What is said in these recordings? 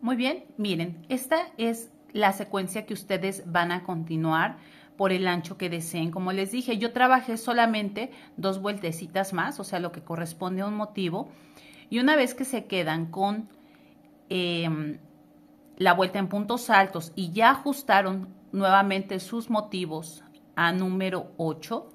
Muy bien, miren, esta es la secuencia que ustedes van a continuar por el ancho que deseen. Como les dije, yo trabajé solamente 2 vueltecitas más, o sea, lo que corresponde a un motivo. Y una vez que se quedan con la vuelta en puntos altos y ya ajustaron nuevamente sus motivos a número 8,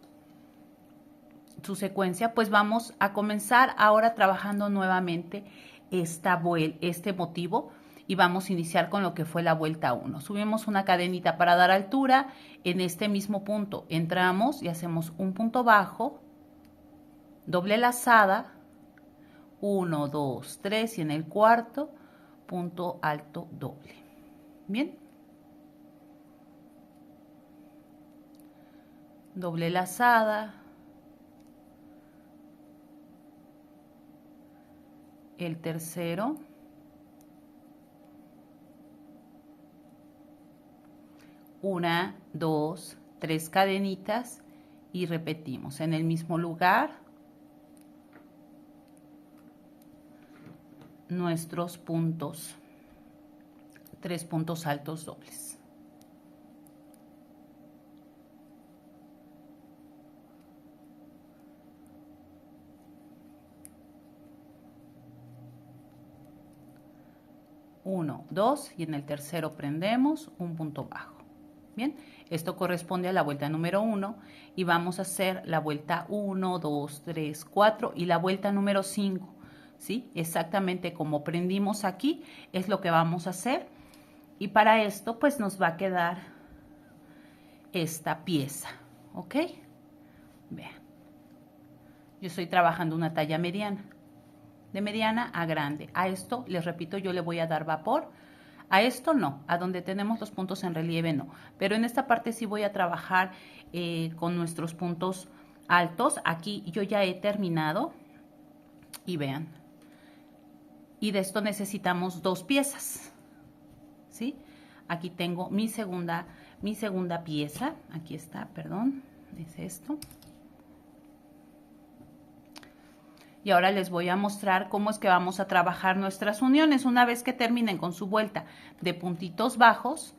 su secuencia, pues vamos a comenzar ahora trabajando nuevamente este motivo y vamos a iniciar con lo que fue la vuelta 1. Subimos una cadenita para dar altura, en este mismo punto entramos y hacemos un punto bajo, doble lazada, 1, 2, 3 y en el cuarto, punto alto doble. Bien. Doble lazada, el tercero, una, dos, tres cadenitas y repetimos en el mismo lugar nuestros puntos, 3 puntos altos dobles. Uno, dos y en el tercero prendemos un punto bajo. Bien, esto corresponde a la vuelta número 1 y vamos a hacer la vuelta 1, 2, 3, 4 y la vuelta número 5. ¿Sí? Exactamente como prendimos aquí es lo que vamos a hacer y para esto pues nos va a quedar esta pieza, ¿ok? Vean, yo estoy trabajando una talla mediana, de mediana a grande. A esto, les repito, yo le voy a dar vapor. A esto no, a donde tenemos los puntos en relieve no, pero en esta parte sí voy a trabajar con nuestros puntos altos. Aquí yo ya he terminado y vean, y de esto necesitamos 2 piezas, ¿sí? Aquí tengo mi segunda pieza, aquí está, perdón, es esto. Y ahora les voy a mostrar cómo es que vamos a trabajar nuestras uniones. Una vez que terminen con su vuelta de puntitos bajos,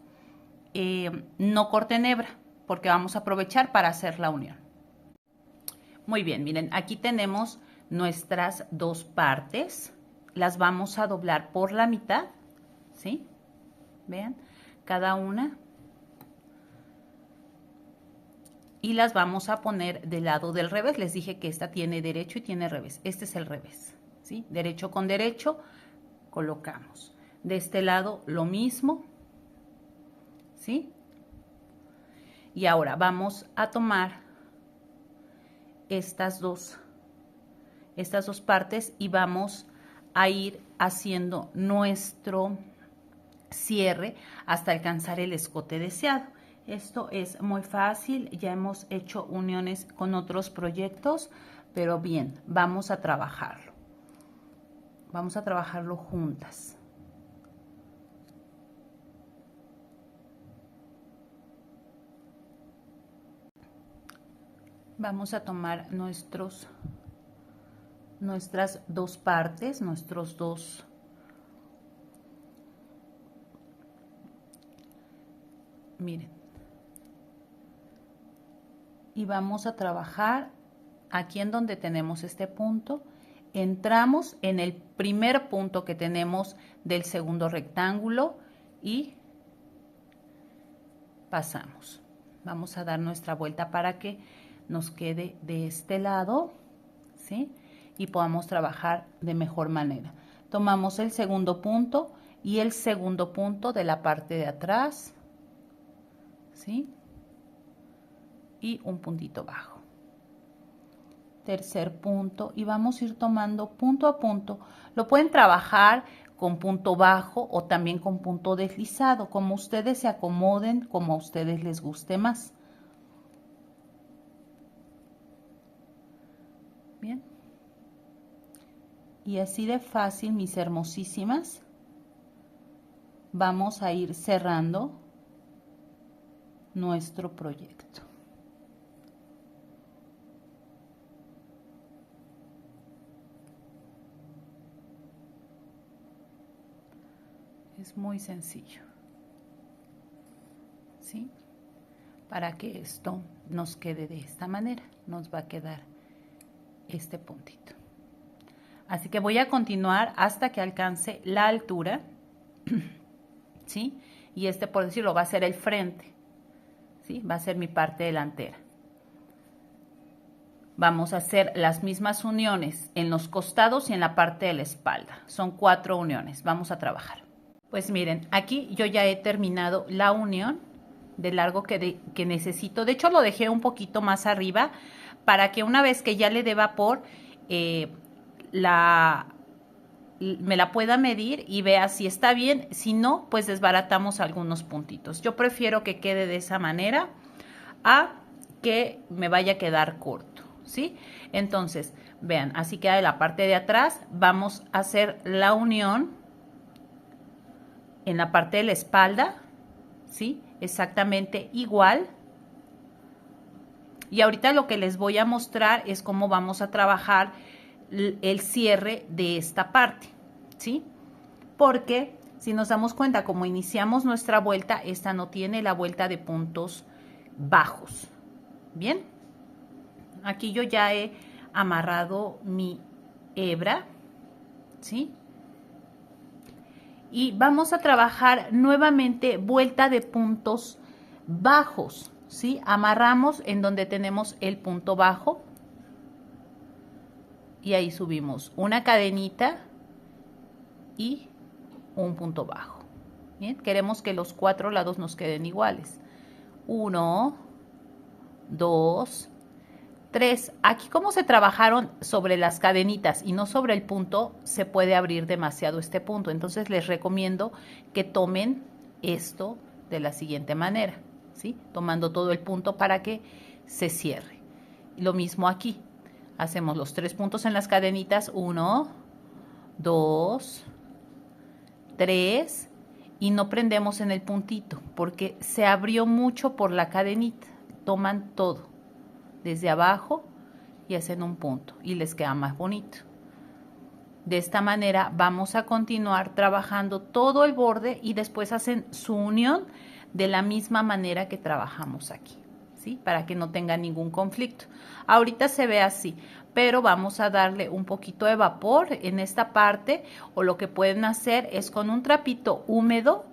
no corten hebra, porque vamos a aprovechar para hacer la unión. Muy bien, miren, aquí tenemos nuestras 2 partes. Las vamos a doblar por la mitad, ¿sí? Vean, cada una. Y las vamos a poner del lado del revés. Les dije que esta tiene derecho y tiene revés. Este es el revés, ¿sí? Derecho con derecho, colocamos. De este lado lo mismo, ¿sí? Y ahora vamos a tomar estas dos partes y vamos a ir haciendo nuestro cierre hasta alcanzar el escote deseado. Esto es muy fácil, ya hemos hecho uniones con otros proyectos, pero bien, vamos a trabajarlo. Vamos a trabajarlo juntas. Vamos a tomar nuestras 2 partes, nuestros 2 miren, y vamos a trabajar aquí en donde tenemos este punto. Entramos en el primer punto que tenemos del segundo rectángulo y pasamos. Vamos a dar nuestra vuelta para que nos quede de este lado, ¿sí? Y podamos trabajar de mejor manera. Tomamos el segundo punto y el segundo punto de la parte de atrás, ¿sí? Y un puntito bajo. Tercer punto y vamos a ir tomando punto a punto. Lo pueden trabajar con punto bajo o también con punto deslizado, como ustedes se acomoden, como a ustedes les guste más. Bien. Y así de fácil, mis hermosísimas, vamos a ir cerrando nuestro proyecto. Es muy sencillo, ¿sí? Para que esto nos quede de esta manera, nos va a quedar este puntito. Así que voy a continuar hasta que alcance la altura, ¿sí? Y este, por decirlo, va a ser el frente, ¿sí? Va a ser mi parte delantera. Vamos a hacer las mismas uniones en los costados y en la parte de la espalda. Son 4 uniones. Vamos a trabajar. Pues miren, aquí yo ya he terminado la unión de largo que necesito. De hecho, lo dejé un poquito más arriba para que una vez que ya le dé vapor, me la pueda medir y vea si está bien. Si no, pues desbaratamos algunos puntitos. Yo prefiero que quede de esa manera a que me vaya a quedar corto, ¿sí? Entonces, vean, así queda de la parte de atrás. Vamos a hacer la unión en la parte de la espalda, ¿sí? Exactamente igual. Y ahorita lo que les voy a mostrar es cómo vamos a trabajar el cierre de esta parte, ¿sí? Porque si nos damos cuenta, como iniciamos nuestra vuelta, esta no tiene la vuelta de puntos bajos. Bien, aquí yo ya he amarrado mi hebra, ¿sí? Y vamos a trabajar nuevamente vuelta de puntos bajos, ¿sí? Amarramos en donde tenemos el punto bajo y ahí subimos una cadenita y un punto bajo. Bien, queremos que los 4 lados nos queden iguales. 1, 2, 3. Aquí como se trabajaron sobre las cadenitas y no sobre el punto, se puede abrir demasiado este punto. Entonces les recomiendo que tomen esto de la siguiente manera, ¿sí? Tomando todo el punto para que se cierre. Lo mismo aquí. Hacemos los 3 puntos en las cadenitas. 1, 2, 3. Y no prendemos en el puntito porque se abrió mucho por la cadenita. Toman todo desde abajo y hacen un punto y les queda más bonito. De esta manera vamos a continuar trabajando todo el borde y después hacen su unión de la misma manera que trabajamos aquí, ¿sí? Para que no tenga ningún conflicto. Ahorita se ve así, pero vamos a darle un poquito de vapor en esta parte, o lo que pueden hacer es con un trapito húmedo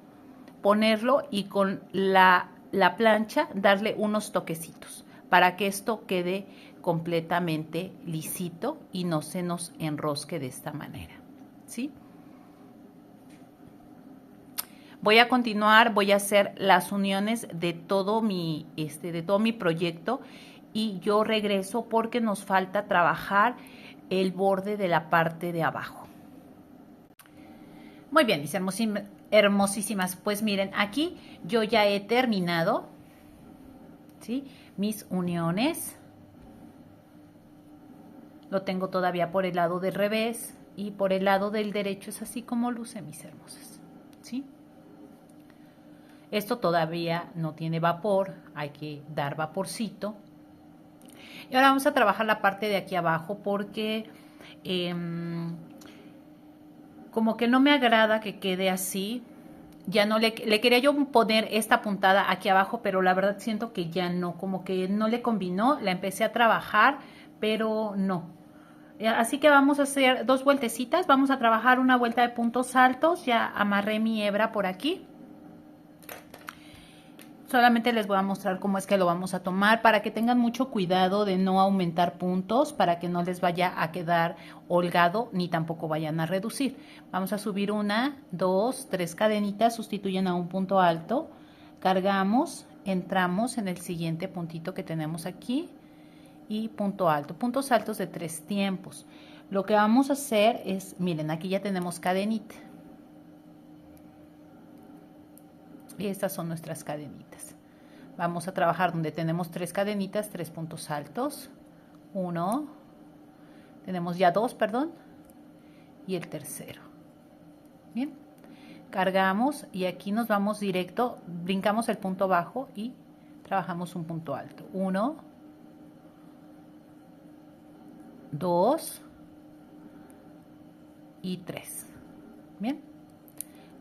ponerlo y con la plancha darle unos toquecitos para que esto quede completamente lisito y no se nos enrosque de esta manera, ¿sí? Voy a continuar, voy a hacer las uniones de todo mi proyecto y yo regreso porque nos falta trabajar el borde de la parte de abajo. Muy bien, mis hermosísimas, pues miren, aquí yo ya he terminado, ¿sí? Mis uniones. Lo tengo todavía por el lado del revés y por el lado del derecho es así como luce, mis hermosas, ¿sí? Esto todavía no tiene vapor, hay que dar vaporcito. Y ahora vamos a trabajar la parte de aquí abajo porque como que no me agrada que quede así. Ya no le quería yo poner esta puntada aquí abajo, pero la verdad siento que ya no, como que no le combinó. La empecé a trabajar, pero no. Así que vamos a hacer 2 vueltecitas. Vamos a trabajar una vuelta de puntos altos. Ya amarré mi hebra por aquí. Solamente les voy a mostrar cómo es que lo vamos a tomar para que tengan mucho cuidado de no aumentar puntos, para que no les vaya a quedar holgado ni tampoco vayan a reducir. Vamos a subir 1, 2, 3 cadenitas, sustituyen a un punto alto, cargamos, entramos en el siguiente puntito que tenemos aquí y punto alto, puntos altos de 3 tiempos. Lo que vamos a hacer es, miren, aquí ya tenemos cadenita. Y estas son nuestras cadenitas. Vamos a trabajar donde tenemos 3 cadenitas, 3 puntos altos. 1, tenemos ya 2, perdón, y el tercero. Bien, cargamos y aquí nos vamos directo, brincamos el punto bajo y trabajamos un punto alto. 1, 2 y 3. Bien.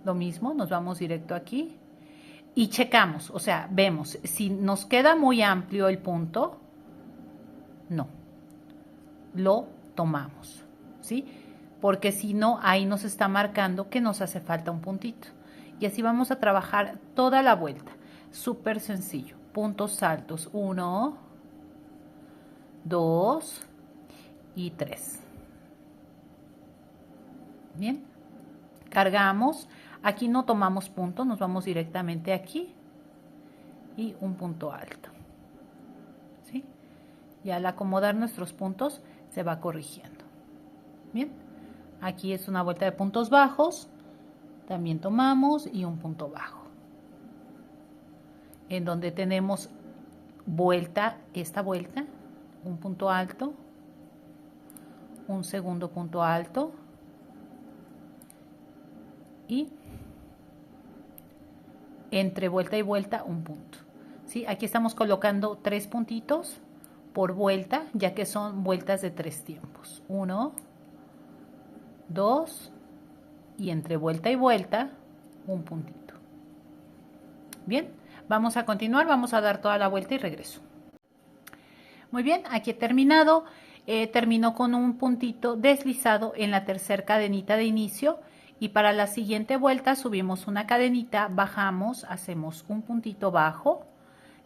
lo mismo, nos vamos directo aquí y checamos, o sea, vemos, si nos queda muy amplio el punto, no, lo tomamos, ¿sí? Porque si no, ahí nos está marcando que nos hace falta un puntito. Y así vamos a trabajar toda la vuelta. Súper sencillo. Puntos altos. 1, 2 y 3. Bien. Cargamos. Aquí no tomamos punto, nos vamos directamente aquí. Y un punto alto. ¿Sí? Y al acomodar nuestros puntos, se va corrigiendo. Bien. Aquí es una vuelta de puntos bajos. También tomamos y un punto bajo. En donde tenemos vuelta, esta vuelta, un punto alto, un segundo punto alto y entre vuelta y vuelta un punto. ¿Sí? Aquí estamos colocando 3 puntitos por vuelta, ya que son vueltas de 3 tiempos. 1, 2 y entre vuelta y vuelta un puntito. Bien, vamos a continuar, vamos a dar toda la vuelta y regreso. Muy bien, aquí he terminado. Termino con un puntito deslizado en la tercera cadenita de inicio y para la siguiente vuelta subimos una cadenita, bajamos, hacemos un puntito bajo,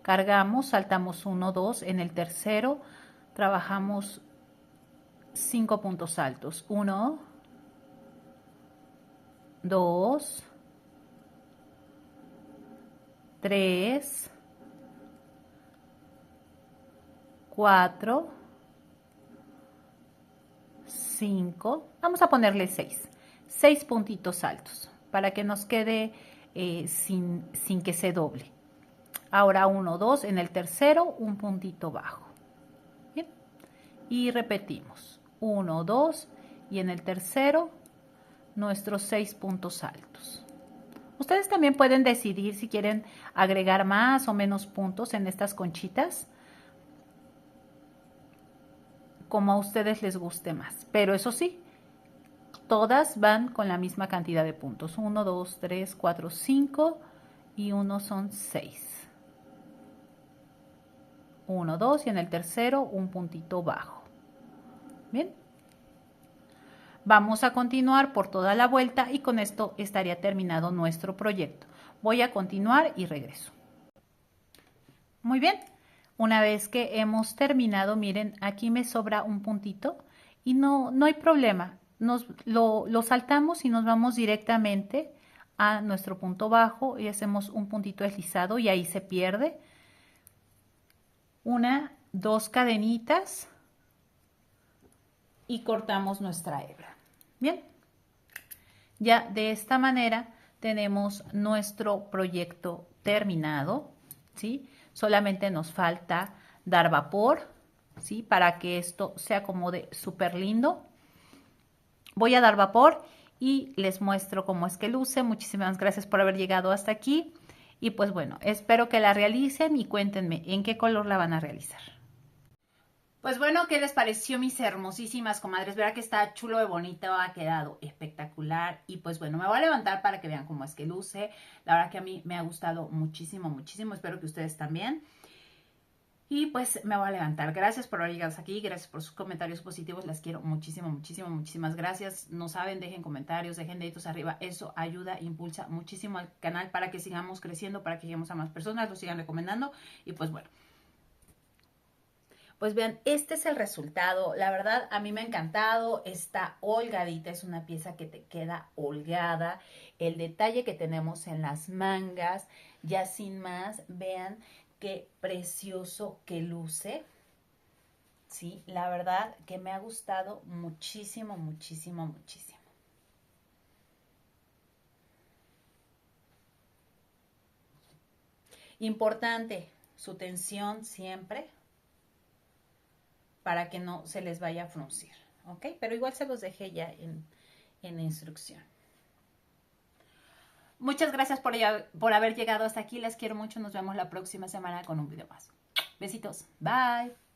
cargamos, saltamos 1, 2, en el tercero trabajamos 5 puntos altos, 1, 2, 3, 4, 5, vamos a ponerle 6 puntitos altos para que nos quede sin que se doble. Ahora 1, 2, en el tercero un puntito bajo. Bien. Y repetimos 1, 2 y en el tercero nuestros 6 puntos altos. Ustedes también pueden decidir si quieren agregar más o menos puntos en estas conchitas, como a ustedes les guste más. Pero eso sí, todas van con la misma cantidad de puntos. 1, 2, 3, 4, 5 y 1 son 6. 1, 2 y en el tercero un puntito bajo. Bien. Vamos a continuar por toda la vuelta y con esto estaría terminado nuestro proyecto. Voy a continuar y regreso. Muy bien. Una vez que hemos terminado, miren, aquí me sobra un puntito y no hay problema. Lo saltamos y nos vamos directamente a nuestro punto bajo y hacemos un puntito deslizado y ahí se pierde. 1, 2 cadenitas y cortamos nuestra hebra. Bien, ya de esta manera tenemos nuestro proyecto terminado, ¿sí? Solamente nos falta dar vapor, ¿sí? Para que esto se acomode súper lindo. Voy a dar vapor y les muestro cómo es que luce. Muchísimas gracias por haber llegado hasta aquí. Y pues bueno, espero que la realicen y cuéntenme en qué color la van a realizar. Pues bueno, ¿qué les pareció, mis hermosísimas comadres? Verá que está chulo de bonito, ha quedado espectacular. Y pues bueno, me voy a levantar para que vean cómo es que luce. La verdad que a mí me ha gustado muchísimo, muchísimo. Espero que ustedes también. Y pues me voy a levantar. Gracias por haber llegado hasta aquí. Gracias por sus comentarios positivos. Las quiero muchísimo, muchísimo, muchísimas gracias. No saben, dejen comentarios, dejen deditos arriba. Eso ayuda, impulsa muchísimo al canal para que sigamos creciendo, para que lleguemos a más personas, lo sigan recomendando. Y pues bueno. Pues vean, este es el resultado. La verdad, a mí me ha encantado. Está holgadita, es una pieza que te queda holgada. El detalle que tenemos en las mangas, ya sin más, vean qué precioso que luce. Sí, la verdad que me ha gustado muchísimo, muchísimo, muchísimo. Importante, su tensión siempre, para que no se les vaya a fruncir, ¿ok? Pero igual se los dejé ya en la instrucción. Muchas gracias por haber llegado hasta aquí. Les quiero mucho. Nos vemos la próxima semana con un video más. Besitos. Bye.